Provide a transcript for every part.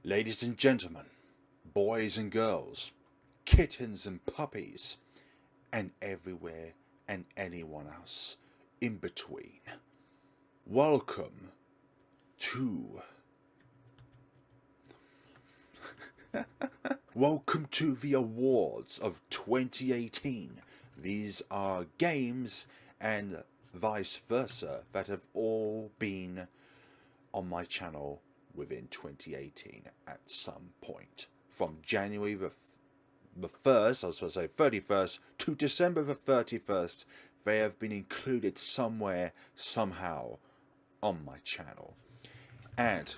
Ladies and gentlemen, boys and girls, kittens and puppies, and everywhere and anyone else in between. Welcome to Welcome to the awards of 2018. These are games and vice versa that have all been on my channel within 2018 at some point. From January the 1st, I was supposed to say 31st, to December the 31st, they have been included somewhere, somehow, on my channel. And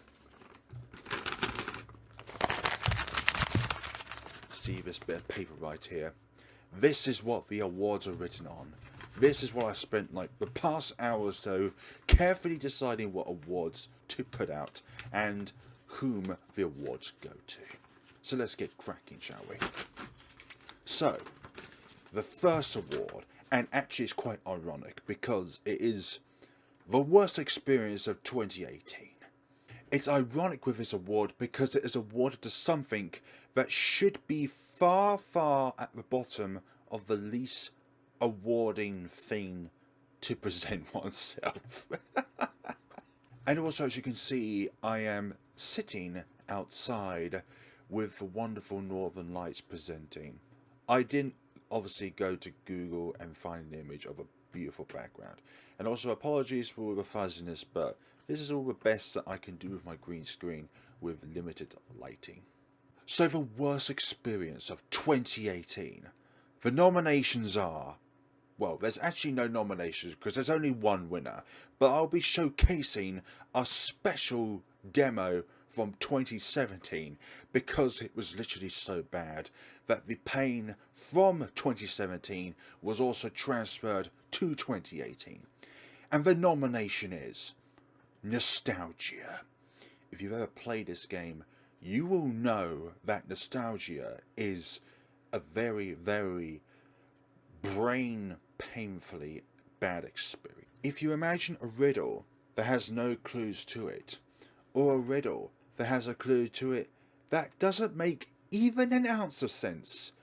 see this bit of paper right here. This is what the awards are written on. This is what I spent like the past hour or so carefully deciding what awards to put out and whom the awards go to. So let's get cracking, shall we? So, the first award, and actually it's quite ironic because it is the worst experience of 2018. It's ironic with this award because it is awarded to something that should be far, far at the bottom of the least awarding thing to present oneself. And also, as you can see, I am sitting outside with the wonderful northern lights presenting. I didn't obviously go to Google and find an image of a beautiful background. And also apologies for the fuzziness, but this is all the best that I can do with my green screen with limited lighting. So the worst experience of 2018. The nominations are, well, there's actually no nominations because there's only one winner, but I'll be showcasing a special demo from 2017 because it was literally so bad that the pain from 2017 was also transferred to 2018. And the nomination is Nostalgia. If you've ever played this game, you will know that Nostalgia is a very, very brain painfully bad experience. If you imagine a riddle that has no clues to it, or a riddle that has a clue to it that doesn't make even an ounce of sense,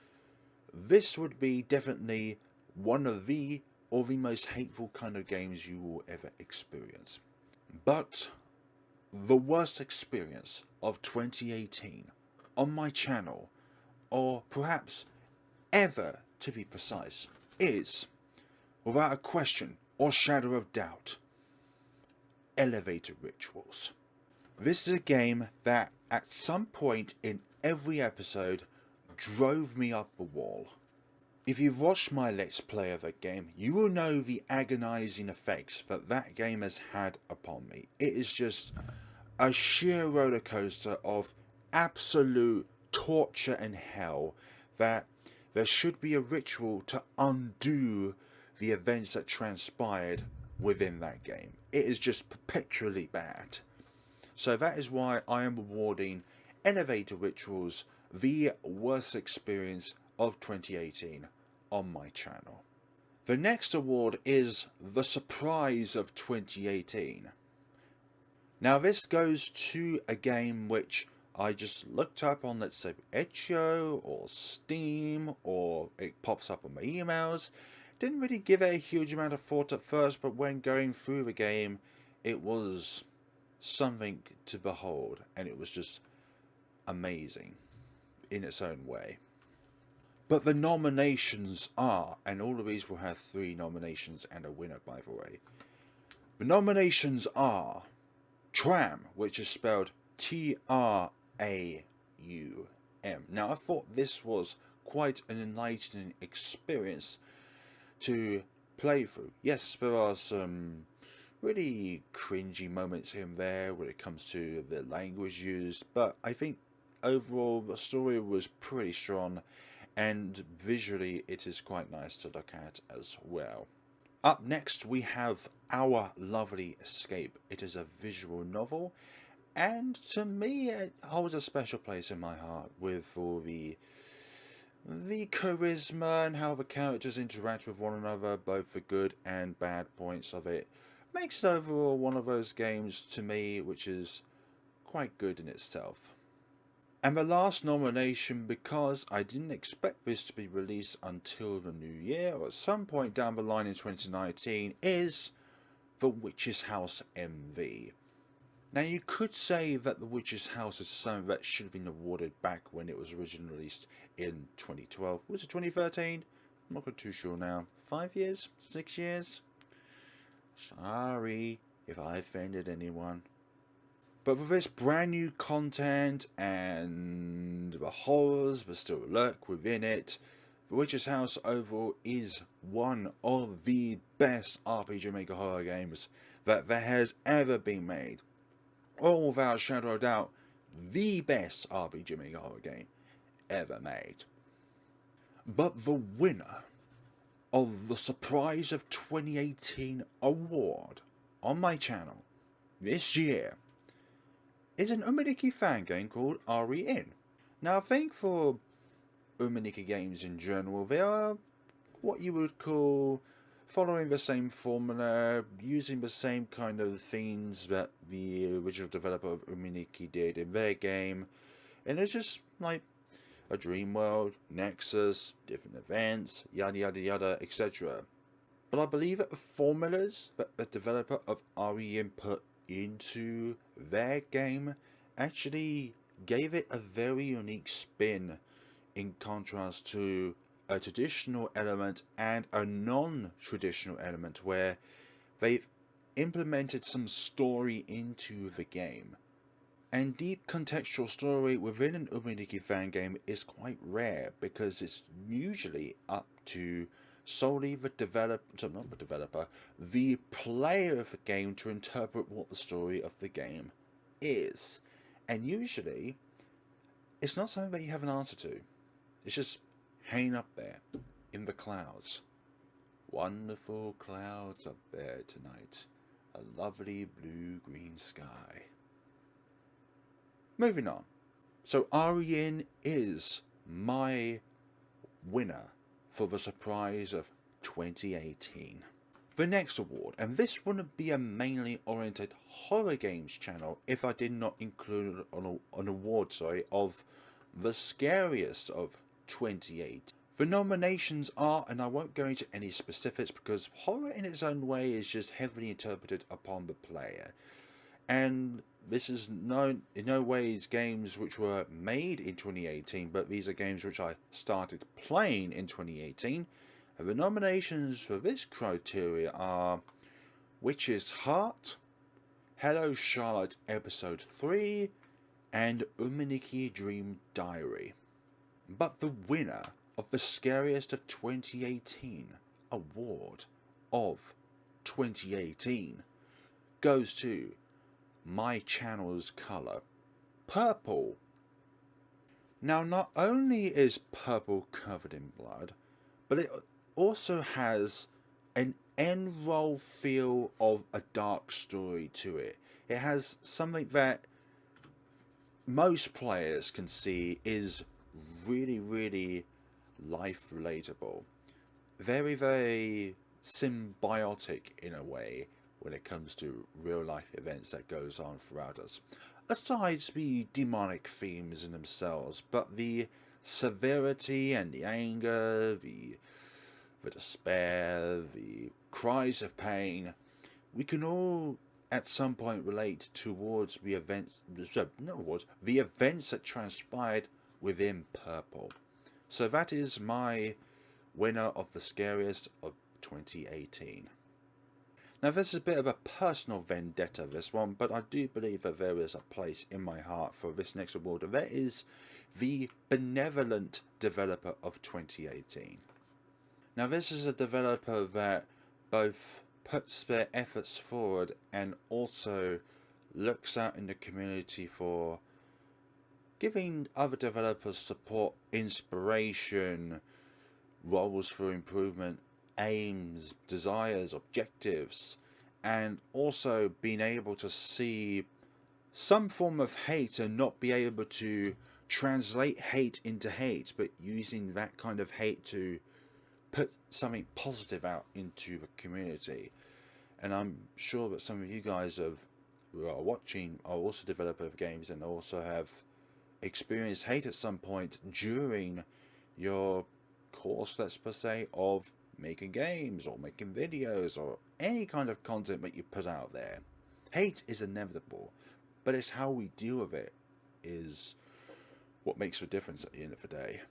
this would be definitely one of the or the most hateful kind of games you will ever experience. But the worst experience of 2018 on my channel, or perhaps ever to be precise, is, without a question or shadow of doubt, Elevator Rituals. This is a game that at some point in every episode drove me up a wall. If you've watched my Let's Play of that game, you will know the agonizing effects that that game has had upon me. It is just a sheer roller coaster of absolute torture and hell that there should be a ritual to undo the events that transpired within that game. It is just perpetually bad. So that is why I am awarding Elevator Rituals the worst experience of 2018 on my channel. The next award is the surprise of 2018. Now this goes to a game which I just looked up on, let's say, Itch.io or Steam, or it pops up on my emails. Didn't really give it a huge amount of thought at first, but when going through the game, it was something to behold, and it was just amazing in its own way. But the nominations are, and all of these will have 3 nominations and a winner, by the way. The nominations are Tram, which is spelled Traum. Now, I thought this was quite an enlightening experience to play through. Yes, there are some really cringy moments here and there when it comes to the language used, but I think overall the story was pretty strong, and visually it is quite nice to look at as well. Up next we have Our Lovely Escape. It is a visual novel, and to me it holds a special place in my heart with all the charisma and how the characters interact with one another, both the good and bad points of it. Makes it overall one of those games to me which is quite good in itself. And the last nomination, because I didn't expect this to be released until the new year or at some point down the line in 2019, is The Witch's House MV. Now you could say that The Witch's House is something that should have been awarded back when it was originally released in 2012. Was it 2013? I'm not too sure now. 5 years? 6 years? Sorry if I offended anyone. But with this brand new content and the horrors that still lurk within it, The Witch's House overall is one of the best RPG Maker horror games that there has ever been made. All without a shadow of doubt, the best RPG Maker horror game ever made. But the winner of the Surprise of 2018 award on my channel this year is an Umaniki fan game called RE. Now I think for Umaniki games in general, they are what you would call following the same formula, using the same kind of themes that the original developer of Umaniki did in their game, and it's just like a dream world, nexus, different events, yada yada yada, etc. But I believe that the formulas that the developer of REM put into their game actually gave it a very unique spin, in contrast to a traditional element and a non-traditional element where they've implemented some story into the game. And deep contextual story within an Umaniki fan game is quite rare, because it's usually up to solely the the player of the game to interpret what the story of the game is. And usually, it's not something that you have an answer to. It's just hanging up there in the clouds. Wonderful clouds up there tonight. A lovely blue-green sky. Moving on. So REN is my winner for the Surprise of 2018. The next award, and this wouldn't be a mainly oriented horror games channel if I did not include an award, of the Scariest of 2018. The nominations are, and I won't go into any specifics because horror in its own way is just heavily interpreted upon the player. And this is in no ways games which were made in 2018, but these are games which I started playing in 2018. And the nominations for this criteria are Witch's Heart, Hello Charlotte Episode 3, and Umaniki Dream Diary. But the winner of the Scariest of 2018 award of 2018 goes to my channel's colour, purple. Now, not only is purple covered in blood, but it also has an end roll feel of a dark story to it. It has something that most players can see is really, really life relatable. Very, very symbiotic in a way when it comes to real life events that goes on throughout us. Aside the demonic themes in themselves, but the severity and the anger, the despair, the cries of pain, we can all at some point relate towards the events, the events that transpired within Purple. So that is my winner of the Scariest of 2018. Now this is a bit of a personal vendetta, this one, but I do believe that there is a place in my heart for this next award, and that is the Benevolent Developer of 2018. Now this is a developer that both puts their efforts forward and also looks out in the community for giving other developers support, inspiration, roles for improvement, aims, desires, objectives, and also being able to see some form of hate and not be able to translate hate into hate, but using that kind of hate to put something positive out into the community. And I'm sure that some of you guys who are watching are also developers of games and also have experienced hate at some point during your course, let's per se, of making games or making videos or any kind of content that you put out there. Hate is inevitable, but it's how we deal with it is what makes the difference at the end of the day.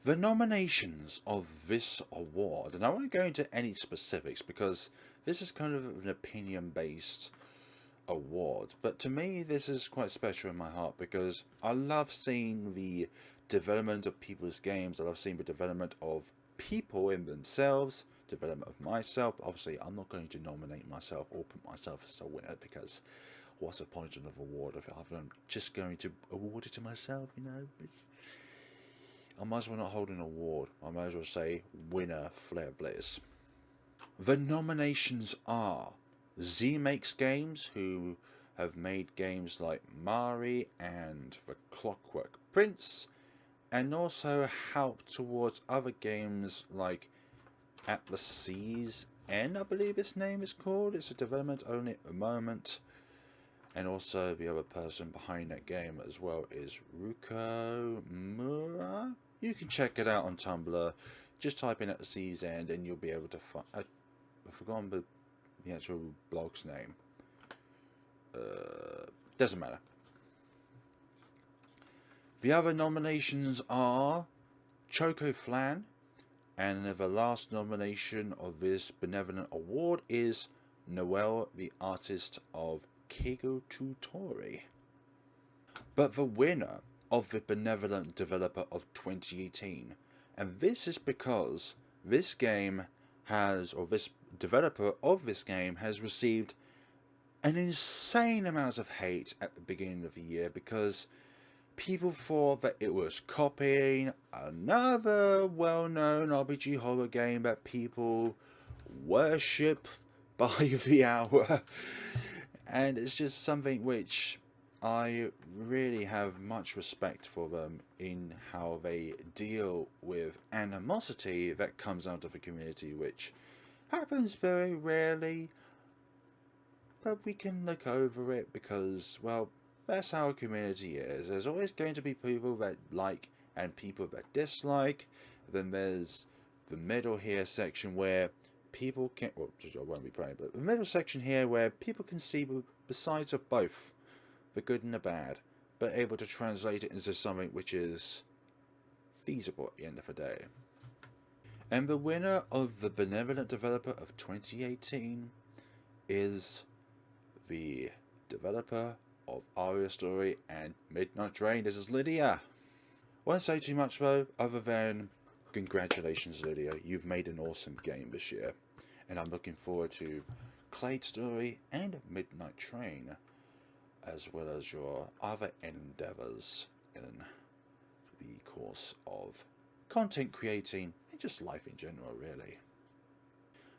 The nominations of this award, and I won't go into any specifics because this is kind of an opinion-based award, but to me this is quite special in my heart because I love seeing the development of people's games. I love seeing the development of people in themselves, development of myself. Obviously, I'm not going to nominate myself or put myself as a winner because what's the point of an award if I'm just going to award it to myself, you know? I might as well not hold an award. I might as well say winner FlareBlitzed. The nominations are Z Makes Games, who have made games like Mari and The Clockwork Prince, and also helped towards other games like At the Sea's End, I believe its name is called. It's a development only at the moment. And also the other person behind that game as well is Ruko Mura. You can check it out on Tumblr. Just type in At the Sea's End and you'll be able to find... I've forgotten the actual blog's name. Doesn't matter. The other nominations are Choco Flan, and the last nomination of this benevolent award is Noel, the artist of Keigo Tutori. But the winner of the Benevolent Developer of 2018, and this is because this game has, or this developer of this game has received an insane amount of hate at the beginning of the year because people thought that it was copying another well-known RPG horror game that people worship by the hour. And it's just something which I really have much respect for them in how they deal with animosity that comes out of the community, which happens very rarely, but we can look over it because, well, that's how a community is. There's always going to be people that like and people that dislike. Then there's the middle here section where people can, well, I won't be playing, but the middle section here where people can see the sides of both, the good and the bad, but able to translate it into something which is feasible at the end of the day. And the winner of the Benevolent Developer of 2018 is the developer of Aria Story and Midnight Train. This is Lydia. Won't say too much though, other than congratulations Lydia, you've made an awesome game this year, and I'm looking forward to Clade Story and Midnight Train, as well as your other endeavours in the course of content creating and just life in general, really.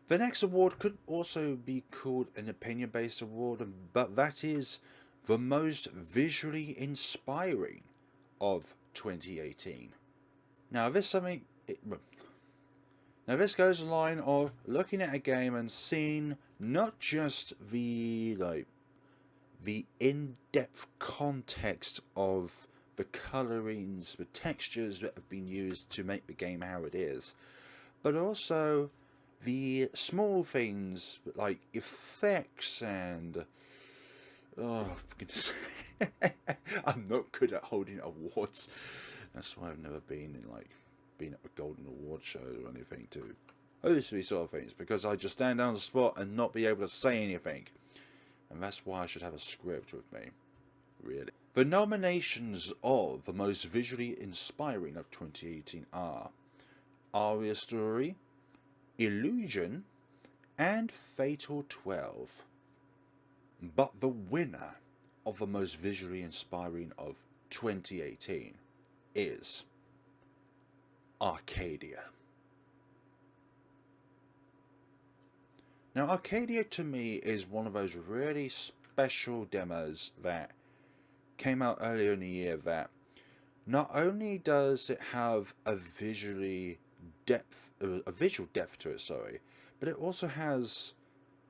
The next award could also be called an opinion-based award, but that is the most visually inspiring of 2018. Now this goes a line of looking at a game and seeing not just the in-depth context of the colorings, the textures that have been used to make the game how it is, but also the small things like effects and oh goodness. I'm not good at holding awards. That's why I've never been at a Golden Award show or anything to host these sort of things, because I just stand down the spot and not be able to say anything. And that's why I should have a script with me, really. The nominations of the most visually inspiring of 2018 are Aria Story, Illusion, and Fatal 12. But the winner of the most visually inspiring of 2018 is Arcadia. Now, Arcadia to me is one of those really special demos that came out earlier in the year that not only does it have a visual depth to it, but it also has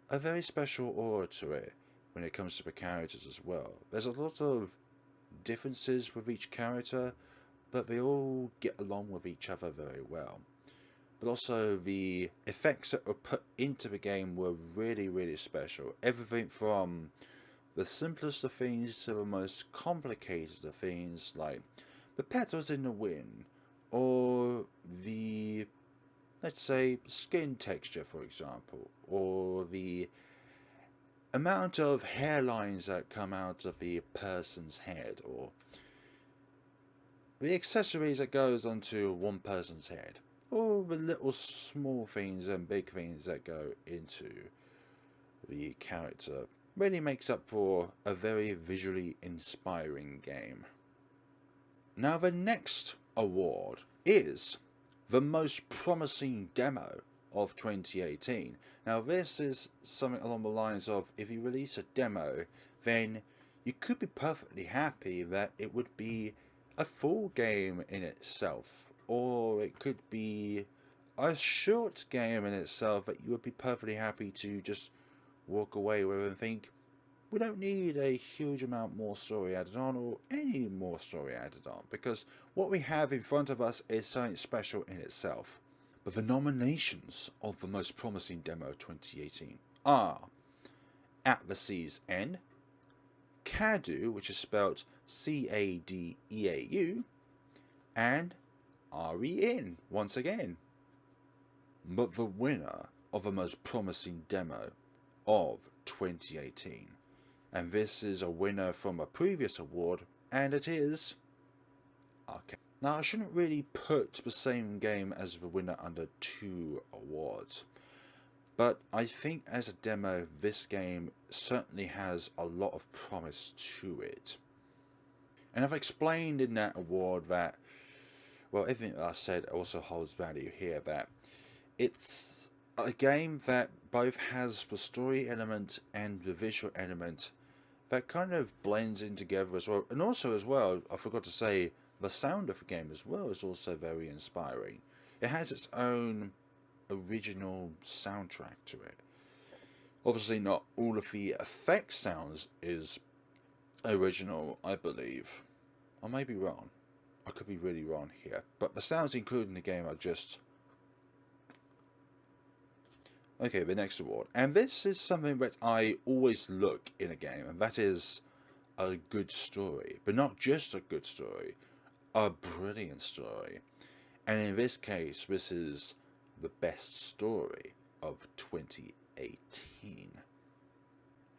a very special aura to it when it comes to the characters as well. There's a lot of differences with each character, but they all get along with each other very well. But also the effects that were put into the game were really, really special. Everything from the simplest of things to the most complicated of things, like the petals in the wind, or the, let's say, skin texture, for example, or the amount of hairlines that come out of the person's head, or the accessories that goes onto one person's head, or the little small things and big things that go into the character, really makes up for a very visually inspiring game. Now the next award is the most promising demo of 2018. Now this is something along the lines of, if you release a demo, then you could be perfectly happy that it would be a full game in itself, or it could be a short game in itself that you would be perfectly happy to just walk away with and think, we don't need a huge amount more story added on, or any more story added on, because what we have in front of us is something special in itself. But the nominations of the most promising demo 2018 are At the Sea's End, Cadu, which is spelled Cadeau, and REN once again. But the winner of the most promising demo of 2018, and this is a winner from a previous award, and it is Arcane. Now, I shouldn't really put the same game as the winner under two awards, but I think as a demo, this game certainly has a lot of promise to it. And I've explained in that award that, well, everything that I said also holds value here, that it's a game that both has the story element and the visual element that kind of blends in together as well. And also as well, I forgot to say, the sound of the game as well is also very inspiring. It has its own original soundtrack to it. Obviously not all of the effect sounds is original, I believe. I may be wrong. I could be really wrong here. But the sounds included in the game are just... Okay, the next award. And this is something that I always look in a game, and that is a good story. But not just a good story, a brilliant story. And in this case, this is the best story of 2018.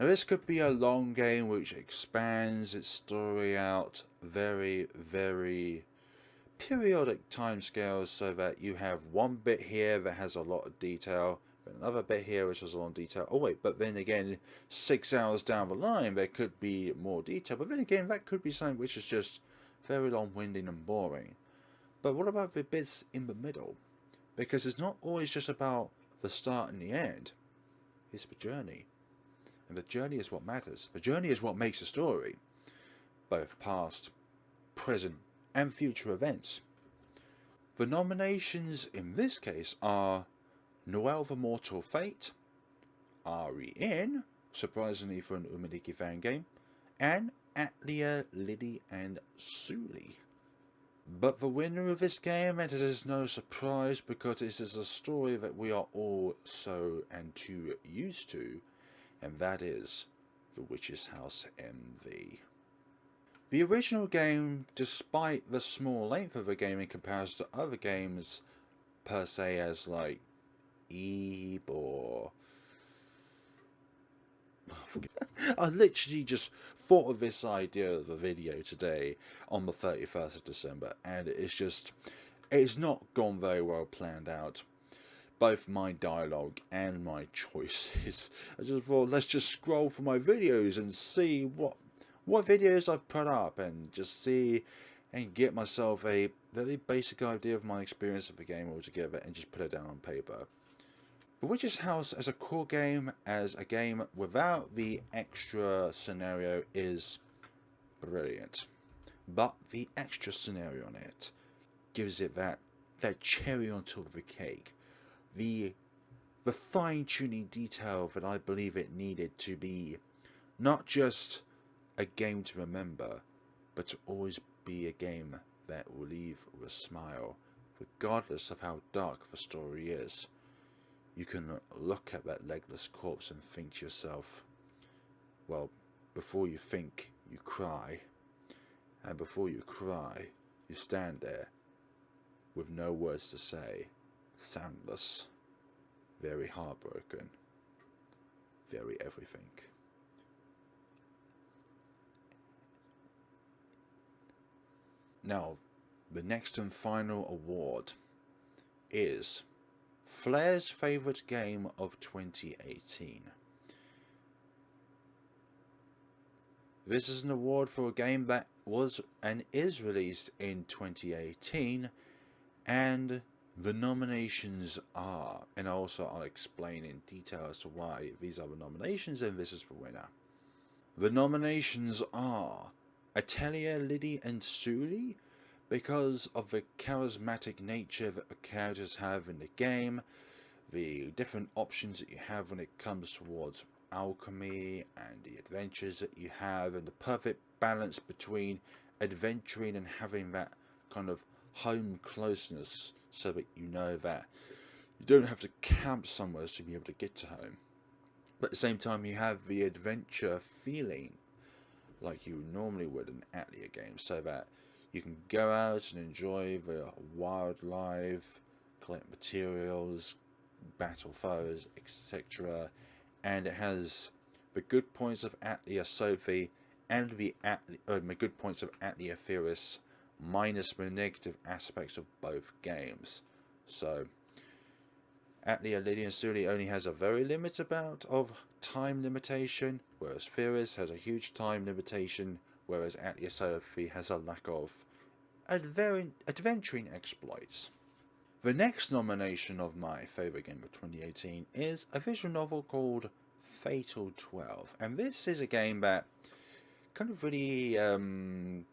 Now this could be a long game which expands its story out very, very periodic timescales, so that you have one bit here that has a lot of detail, another bit here which has a lot of detail. Oh wait, but then again, 6 hours down the line there could be more detail, but then again that could be something which is just very long-winded and boring. But what about the bits in the middle? Because it's not always just about the start and the end, it's the journey. And the journey is what matters. The journey is what makes a story, both past, present and future events. The nominations in this case are Noel the Mortal Fate, REN, surprisingly for an Umaniki fan game, and Atlia, Liddy and Suli. But the winner of this game, and it is no surprise because this is a story that we are all so and too used to, and that is The Witch's House MV. The original game, despite the small length of the game in comparison to other games per se, as like Eve or... I literally just thought of this idea of a video today on the 31st of December, and it's not gone very well planned out. Both my dialogue and my choices. I just thought, let's just scroll for my videos and see what videos I've put up, and just see and get myself a very basic idea of my experience of the game altogether, and just put it down on paper. The Witch's House as a core game, as a game without the extra scenario, is brilliant. But the extra scenario on it gives it that cherry on top of the cake. The fine-tuning detail that I believe it needed to be not just a game to remember, but to always be a game that will leave with a smile, regardless of how dark the story is. You can look at that legless corpse and think to yourself, well, before you think, you cry, and before you cry, you stand there with no words to say, soundless, very heartbroken, very everything. Now, the next and final award is Flare's favourite game of 2018. This is an award for a game that was and is released in 2018, and the nominations are, and also I'll explain in detail as to why these are the nominations and this is the winner. The nominations are Atelier, Liddy and Sully, because of the charismatic nature that the characters have in the game, the different options that you have when it comes towards alchemy and the adventures that you have, and the perfect balance between adventuring and having that kind of home closeness, so that you know that you don't have to camp somewhere to be able to get to home, but at the same time you have the adventure feeling like you normally would in an Atelier game, so that you can go out and enjoy the wildlife, collect materials, battle foes, etc. And it has the good points of Atelier Sophie and the good points of Atelier Theoris, minus the negative aspects of both games. So Atelier, Liddy and Sully only has a very limited amount of time limitation, whereas Theoris has a huge time limitation, whereas Atelier Sophie has a lack of adventuring exploits. The next nomination of my favourite game of 2018 is a visual novel called Fatal 12, and this is a game that kind of really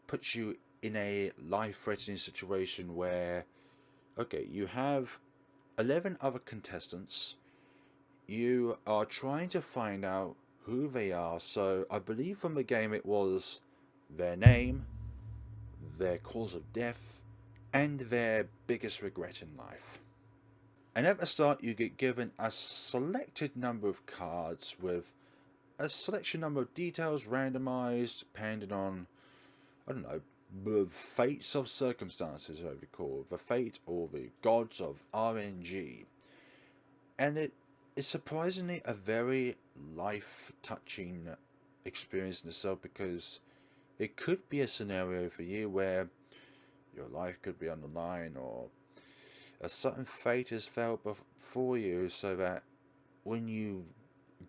puts you in a life-threatening situation where, okay, you have 11 other contestants, you are trying to find out who they are, so I believe from the game it was their name, their cause of death, and their biggest regret in life. And at the start you get given a selected number of cards with a selection number of details randomized depending on, I don't know, the fates of circumstances, what we call the fate or the gods of RNG. And it is surprisingly a very life-touching experience in itself, because it could be a scenario for you where your life could be on the line, or a certain fate is felt before you, so that when you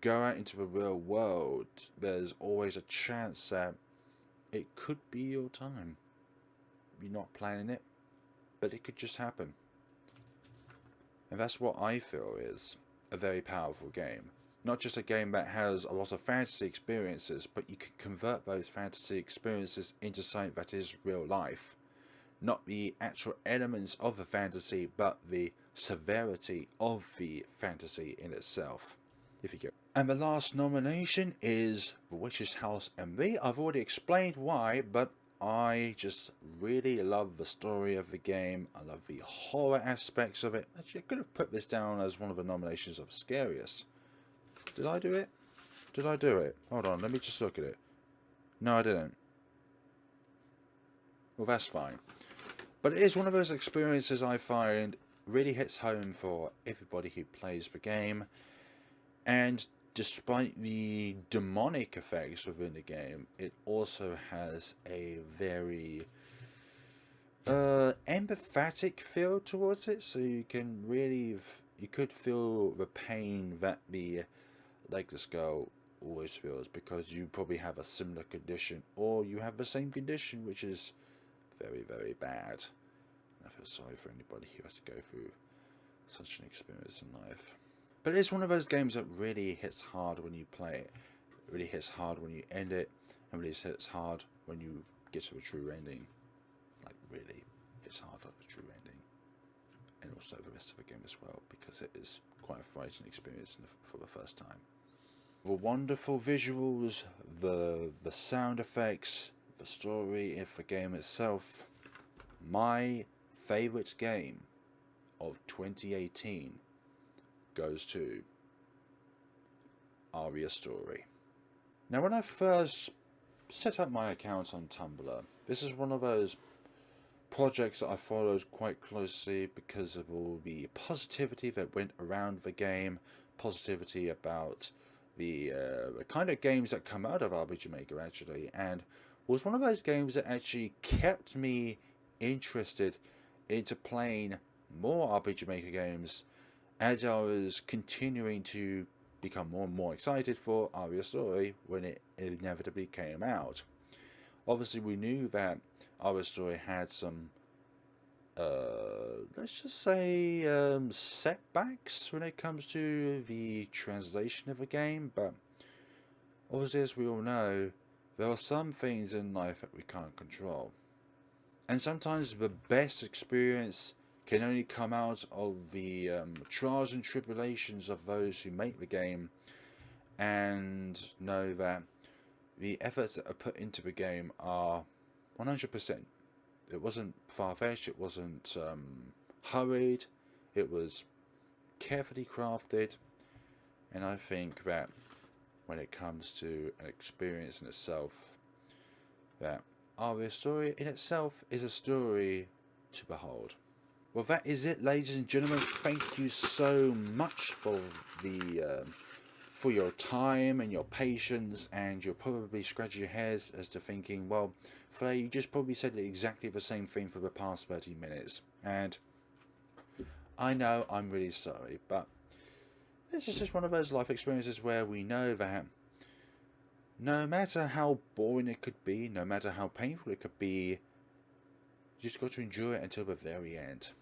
go out into the real world, there's always a chance that it could be your time. You're not planning it, but it could just happen. And that's what I feel is a very powerful game. Not just a game that has a lot of fantasy experiences, but you can convert those fantasy experiences into something that is real life. Not the actual elements of the fantasy, but the severity of the fantasy in itself, if you get. And the last nomination is The Witch's House MV. I've already explained why, but I just really love the story of the game. I love the horror aspects of it. Actually, I could have put this down as one of the nominations of Scariest. Did I do it? Did I do it? Hold on, let me just look at it. No, I didn't. Well, that's fine. But it is one of those experiences I find really hits home for everybody who plays the game. And despite the demonic effects within the game, it also has a very empathetic feel towards it. So you can really, you could feel the pain that the legless girl always feels, because you probably have a similar condition, or you have the same condition, which is very, very bad. I feel sorry for anybody who has to go through such an experience in life. But it's one of those games that really hits hard when you play it. It really hits hard when you end it, and really hits hard when you get to a true ending. Like, really hits hard at the true ending. And also the rest of the game as well, because it is quite a frightening experience for the first time. The wonderful visuals, the sound effects, the story, if the game itself, my favourite game of 2018 goes to Aria Story. Now, when I first set up my account on Tumblr, this is one of those projects that I followed quite closely because of all the positivity that went around the game, positivity about the kind of games that come out of RPG Maker, actually, and was one of those games that actually kept me interested into playing more RPG Maker games as I was continuing to become more and more excited for Aria Story when it inevitably came out. Obviously, we knew that Aria Story had some, let's just say, setbacks when it comes to the translation of the game, but obviously, as we all know, there are some things in life that we can't control. And sometimes the best experience can only come out of the trials and tribulations of those who make the game, and know that the efforts that are put into the game are 100%. It wasn't far-fetched, it wasn't hurried, it was carefully crafted, and I think that when it comes to an experience in itself, that Aria Story in itself is a story to behold. Well, that is it, ladies and gentlemen. Thank you so much for the for your time and your patience, and you're probably scratching your heads as to thinking, well, Flare, you just probably said exactly the same thing for the past 30 minutes, and I know, I'm really sorry, but this is just one of those life experiences where we know that no matter how boring it could be, no matter how painful it could be, you just got to enjoy it until the very end.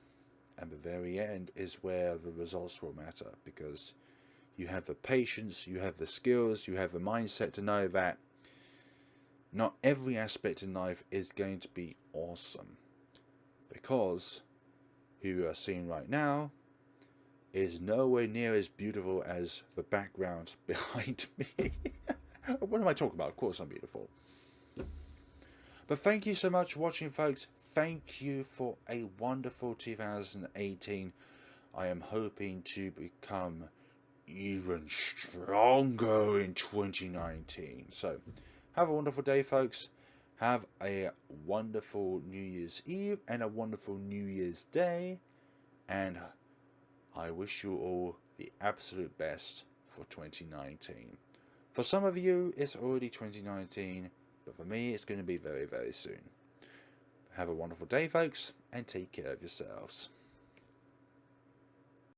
And the very end is where the results will matter, because you have the patience, you have the skills, you have the mindset to know that not every aspect in life is going to be awesome, because who you are seeing right now is nowhere near as beautiful as the background behind me. What am I talking about? Of course I'm beautiful. But thank you so much for watching, folks. Thank you for a wonderful 2018. I am hoping to become even stronger in 2019. So, have a wonderful day, folks. Have a wonderful New Year's Eve and a wonderful New Year's Day. And I wish you all the absolute best for 2019. For some of you, it's already 2019, but for me, it's going to be very, very soon. Have a wonderful day, folks, and take care of yourselves.